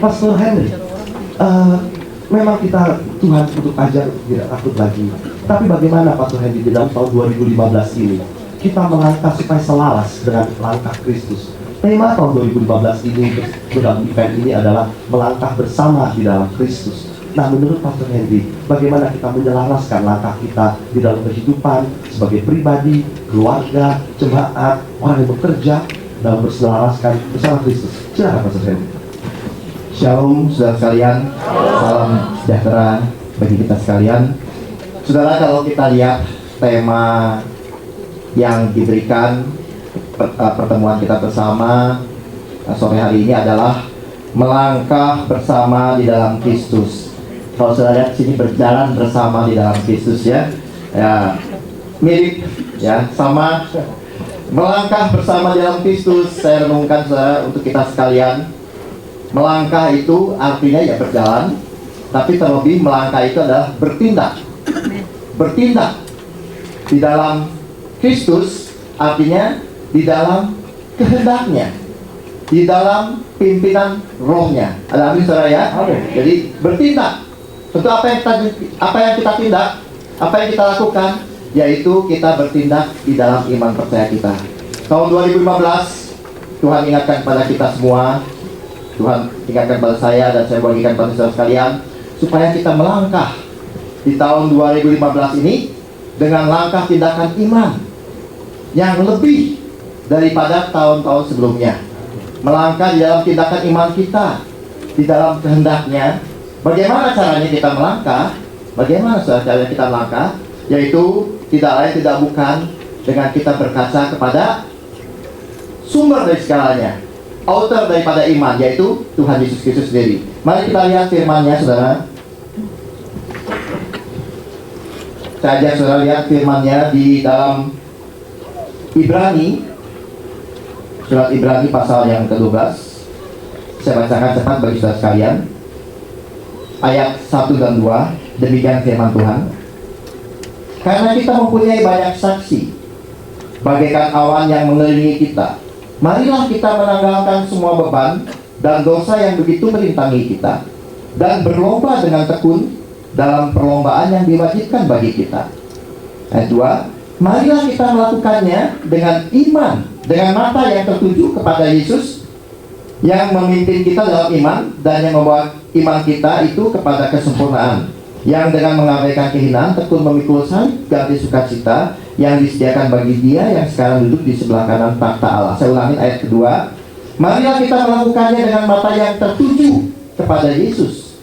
Pastor Henry, memang kita Tuhan untuk ajar tidak takut lagi. Tapi bagaimana Pastor Henry di dalam tahun 2015 ini kita melangkah supaya selaras dengan langkah Kristus? Tema tahun 2015 ini dalam event ini adalah melangkah bersama di dalam Kristus. Nah, menurut Pastor Henry, bagaimana kita menyelaraskan langkah kita di dalam kehidupan sebagai pribadi, keluarga, jemaat, orang yang bekerja dalam berselaraskan bersama Kristus? Silakan Pastor Henry. Shalom saudara sekalian, salam sejahtera bagi kita sekalian. Saudara, kalau kita lihat tema yang diberikan pertemuan kita bersama sore hari ini adalah melangkah bersama di dalam Kristus. Kalau saudara lihat sini, berjalan bersama di dalam Kristus, ya mirip ya, sama melangkah bersama di dalam Kristus. Saya renungkan saudara untuk kita sekalian, melangkah itu artinya ya berjalan, tapi terlebih melangkah itu adalah bertindak. Bertindak di dalam Kristus artinya di dalam kehendaknya, di dalam pimpinan rohnya. Ada amin saudara ya? Jadi bertindak. Tentu apa yang kita tindak, apa yang kita lakukan, yaitu kita bertindak di dalam iman percaya kita. Tahun 2015 Tuhan ingatkan kepada kita semua, Tuhan ingatkan pada saya dan saya bagikan pada saudara sekalian, supaya kita melangkah di tahun 2015 ini dengan langkah tindakan iman yang lebih daripada tahun-tahun sebelumnya. Melangkah di dalam tindakan iman kita, di dalam kehendaknya. Bagaimana caranya kita melangkah? Bagaimana caranya kita melangkah? Yaitu tidak lain tidak bukan dengan kita berkaca kepada sumber dari segalanya, author daripada iman, yaitu Tuhan Yesus Kristus sendiri. Mari kita lihat firman-Nya, saudara. Saya ajak saudara lihat firman-Nya di dalam Ibrani, surat Ibrani pasal yang ke-12. Saya bacakan cepat bagi saudara sekalian. Ayat 1 dan 2, demikian firman Tuhan. Karena kita mempunyai banyak saksi, bagaikan awan yang mengelilingi kita, marilah kita menanggalkan semua beban dan dosa yang begitu merintangi kita, dan berlomba dengan tekun dalam perlombaan yang diwajibkan bagi kita. Ayat 2, marilah kita melakukannya dengan iman, dengan mata yang tertuju kepada Yesus yang memimpin kita dalam iman dan yang membawa iman kita itu kepada kesempurnaan, yang dengan mengabaikan kehinaan tekun memikul salib ganti sukacita yang disediakan bagi Dia yang sekarang duduk di sebelah kanan takhta Allah. Saya ulangi ayat kedua. Marilah kita melakukannya dengan mata yang tertuju kepada Yesus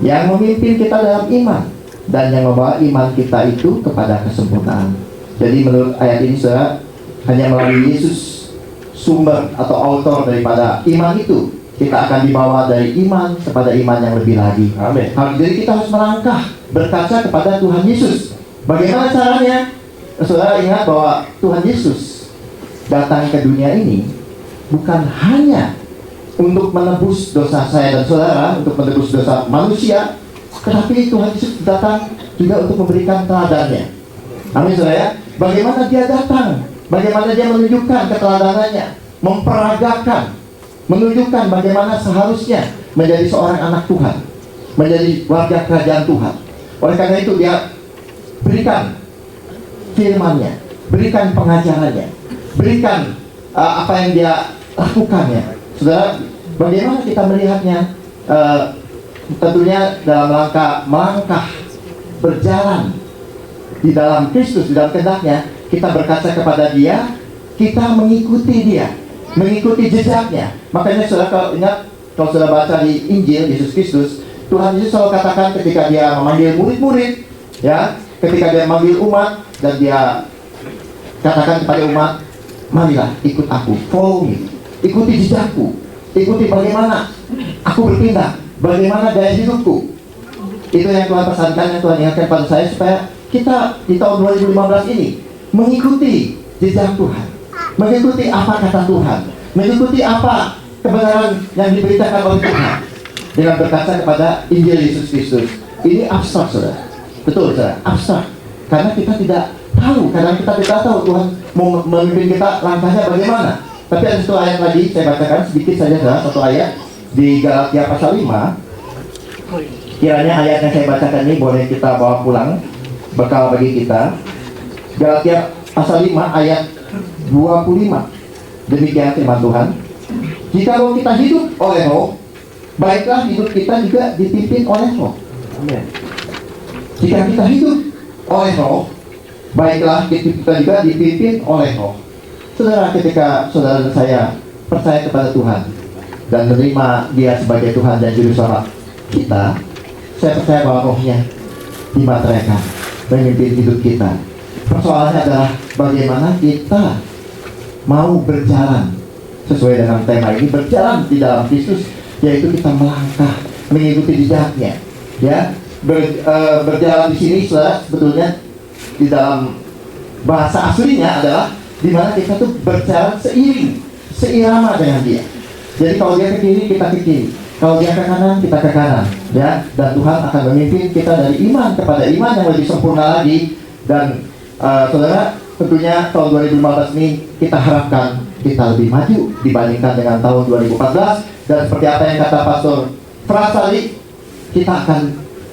yang memimpin kita dalam iman dan yang membawa iman kita itu kepada kesempurnaan. Jadi menurut ayat ini saudara, hanya melalui Yesus sumber atau author daripada iman itu, kita akan dibawa dari iman kepada iman yang lebih lagi. Amin. Jadi kita harus melangkah berkaca kepada Tuhan Yesus. Bagaimana caranya? Saudara ingat bahwa Tuhan Yesus datang ke dunia ini bukan hanya untuk menebus dosa saya dan saudara, untuk menebus dosa manusia, tetapi Tuhan Yesus datang juga untuk memberikan teladannya. Amin saudara ya. Bagaimana Dia datang? Bagaimana Dia menunjukkan keteladanannya, memperagakan, menunjukkan bagaimana seharusnya menjadi seorang anak Tuhan, menjadi warga kerajaan Tuhan. Oleh karena itu Dia berikan firman-Nya, berikan pengajarannya, berikan apa yang Dia lakukannya. Saudara, bagaimana kita melihatnya? Tentunya dalam melangkah berjalan di dalam Kristus, di dalam kehendaknya, kita berkaca kepada Dia, kita mengikuti Dia, mengikuti jejaknya. Makanya saudara kalau ingat, kalau saudara baca di Injil Yesus Kristus, Tuhan Yesus selalu katakan ketika Dia memanggil murid-murid, ya, ketika Dia memanggil umat, dan Dia katakan kepada umat, marilah ikut aku, follow me, ikuti jejakku, ikuti bagaimana aku bertindak, bagaimana gaya hidupku. Itu yang Tuhan pesankan, yang Tuhan ingatkan pada saya, supaya kita di tahun 2015 ini mengikuti jejak Tuhan, mengikuti apa kata Tuhan, mengikuti apa kebenaran yang diberitakan oleh Tuhan, dengan berkaca kepada Injil Yesus Kristus. Ini abstrak saudara, betul saudara, abstrak. Karena kita tidak tahu, karena kita tidak tahu Tuhan mau memimpin kita langkahnya bagaimana. Tapi ada satu ayat lagi, saya bacakan sedikit saja saudara, satu ayat di Galatia pasal 5. Kiranya ayat yang saya bacakan ini boleh kita bawa pulang, bekal bagi kita. Galatia pasal 5 ayat 25. Demikian firman Tuhan. Jikalau kita hidup oleh Roh, baiklah hidup kita juga dipimpin oleh Roh. Amin. Jika kita hidup oleh Roh, baiklah hidup kita juga dipimpin oleh Roh. Saudara, ketika saudara dan saya percaya kepada Tuhan dan menerima Dia sebagai Tuhan dan Juru Selamat kita, saya percaya bahwa Rohnya dimateraikan memimpin hidup kita. Persoalannya adalah bagaimana kita mau berjalan sesuai dengan tema ini, berjalan di dalam Kristus, yaitu kita melangkah mengikuti jejaknya. Ya, berjalan di sini sebetulnya di dalam bahasa aslinya adalah di mana kita tuh berjalan seiring, seirama dengan Dia. Jadi kalau Dia ke kiri, kita ke kiri. Kalau Dia ke kanan, kita ke kanan. Ya, dan Tuhan akan memimpin kita dari iman kepada iman yang lebih sempurna lagi. Dan saudara, tentunya tahun 2015 ini kita harapkan kita lebih maju dibandingkan dengan tahun 2014. Dan seperti apa yang kata Pastor Frans tadi, kita akan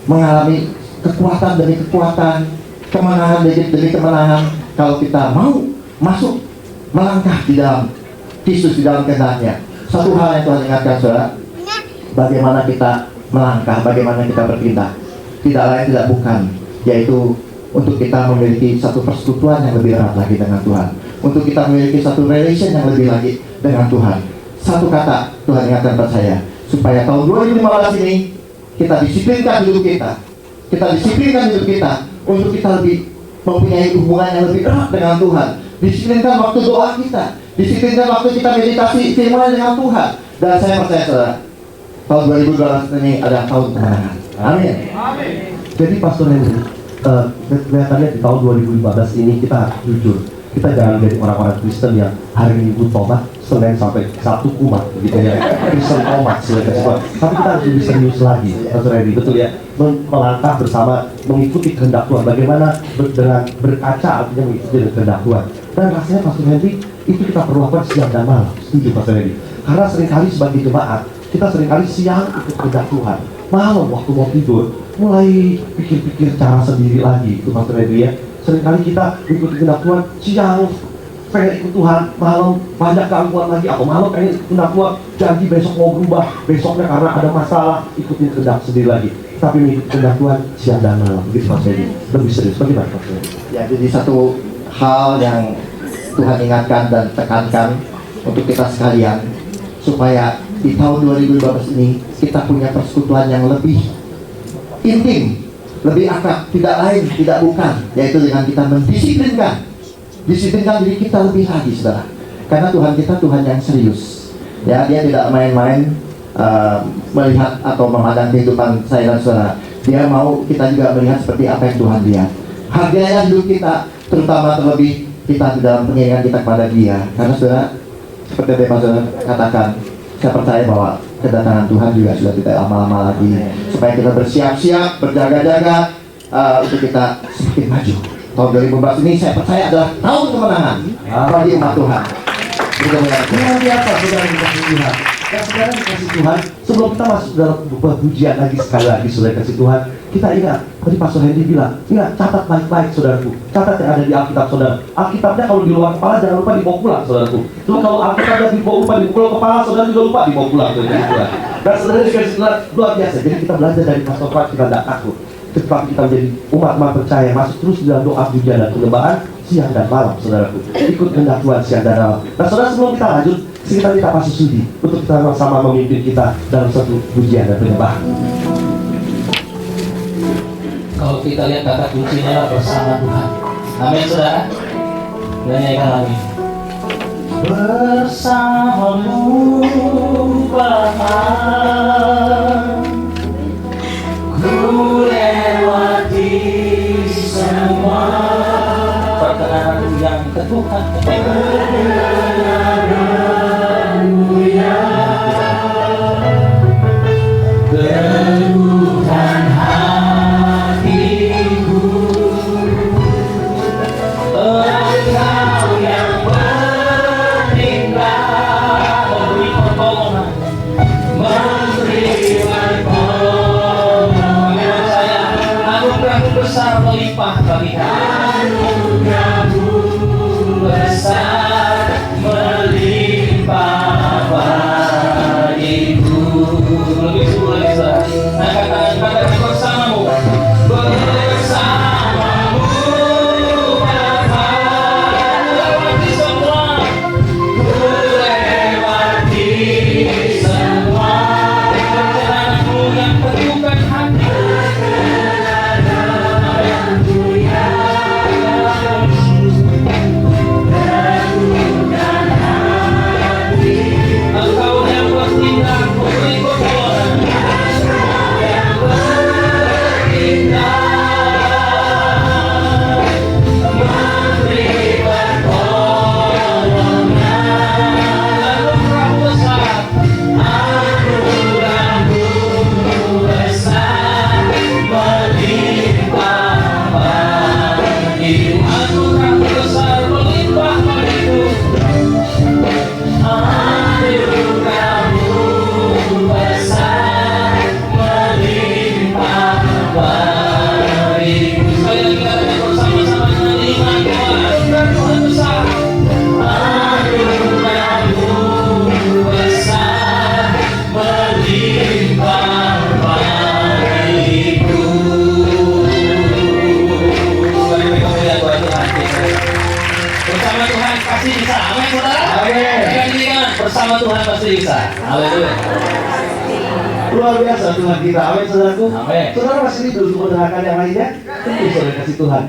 mengalami kekuatan demi kekuatan, kemenangan demi kemenangan, kalau kita mau masuk melangkah di dalam Kristus, di dalam kehendak-Nya. Satu hal yang Tuhan ingatkan saudara, bagaimana kita melangkah, bagaimana kita bertindak, tidak lain tidak bukan, yaitu untuk kita memiliki satu persekutuan yang lebih erat lagi dengan Tuhan, untuk kita memiliki satu relation yang lebih lagi dengan Tuhan. Satu kata Tuhan ingatkan kepada saya, supaya tahun 2015 ini kita disiplinkan hidup kita disiplinkan hidup kita untuk kita lebih mempunyai hubungan yang lebih erat dengan Tuhan. Disiplinkan waktu doa kita, disiplinkan waktu kita meditasi firman dengan Tuhan. Dan saya percaya saudara, tahun 2012 ini adalah tahun kemenangan. Amin. Jadi Pastor Henry, kelihatannya di tahun 2015 ini kita jujur, kita jangan menjadi orang-orang Kristen yang hari Minggu tobat, Senin sampai Sabtu kumat, gitu ya. Kristen tobat, silakan. Tapi kita harus lebih serius lagi, Pastor Henry, betul ya, melangkah bersama, mengikuti kehendak Tuhan. Bagaimana dengan berkaca artinya mengikuti kehendak Tuhan. Dan rasanya Pastor Henry itu kita perlu lakukan siang dan malam. Setuju Pastor Henry? Karena seringkali sebagai jemaat kita seringkali siang ikut kehendak Tuhan, malam waktu mau tidur mulai pikir-pikir cara sendiri lagi, itu Pastor Henry ya. Seringkali kita ikut kehendak Tuhan, siang pengen ikut Tuhan, malam banyak gangguan lagi, atau malam pengen ikut kehendak Tuhan, janji besok mau berubah, besoknya karena ada masalah ikutin kehendak sendiri lagi. Tapi mengikuti kehendak Tuhan siang dan malam, begitu Pastor Henry. Lebih serius, bagaimana Pastor Henry? Ya, jadi satu hal yang Tuhan ingatkan dan tekankan untuk kita sekalian, supaya di tahun 2012 ini kita punya persekutuan yang lebih intim, lebih akrab, tidak lain, tidak bukan, yaitu dengan kita mendisiplinkan diri kita lebih lagi, saudara. Karena Tuhan kita Tuhan yang serius, ya, Dia tidak main-main melihat atau memandang kehidupan saya dan saudara. Dia mau kita juga melihat seperti apa yang Tuhan lihat. Harganya hidup kita, terutama terlebih kita di dalam pengiringan kita kepada Dia. Karena saudara, seperti yang saudara katakan, saya percaya bahwa kedatangan Tuhan juga sudah tidak lama-lama lagi, supaya kita bersiap-siap, berjaga-jaga untuk kita semakin maju. Tahun 2014 ini saya percaya adalah tahun kemenangan bagi umat Tuhan. Luar biasa saudara dikasih Tuhan. Dan saudara dikasih Tuhan, sebelum kita masuk dalam pujian lagi sekali lagi saudara kasih Tuhan, kita ingat tadi Pastor Henry bilang, ingat catat baik-baik saudaraku, catat yang ada di Alkitab saudara. Alkitabnya kalau di luar kepala jangan lupa dibawa pulang saudaraku. Lalu kalau Alkitabnya lupa dibawa kepala, saudara juga lupa dibawa pulang saudara. Dan saudara dikasih Tuhan luar biasa. Jadi kita belajar dari Pastor Frank, kita tidak takut. Tetapi kita menjadi umat-umat percaya, masuk terus di dalam doa pujian dan penyembahan siang dan malam saudaraku. Ikut kehendak Tuhan siang dan malam. Nah saudara, sebelum kita lanjut, sekitar kita pasti sudi untuk kita sama memimpin kita dalam satu pujian dan penyembahan. Kalau kita lihat kata kuncinya bersama Tuhan. Amin saudara. Kita nyanyikan lagi. Bersamamu Tuhan, ku lewati semua perkenanan yang ke Tuhan. Teguhkan hatiku, Engkau yang bertindak memberi pertolongan. bersama Tuhan pasti bisa. Amin, saudara. Amin. Pegang diri kanan, bersama Tuhan pasti bisa. Haleluya. Luar biasa Tuhan kita. Amin, saudaraku. Amin. Saudara masih tidur untuk mendengarkan yang lainnya? Tentu saudara kasih Tuhan.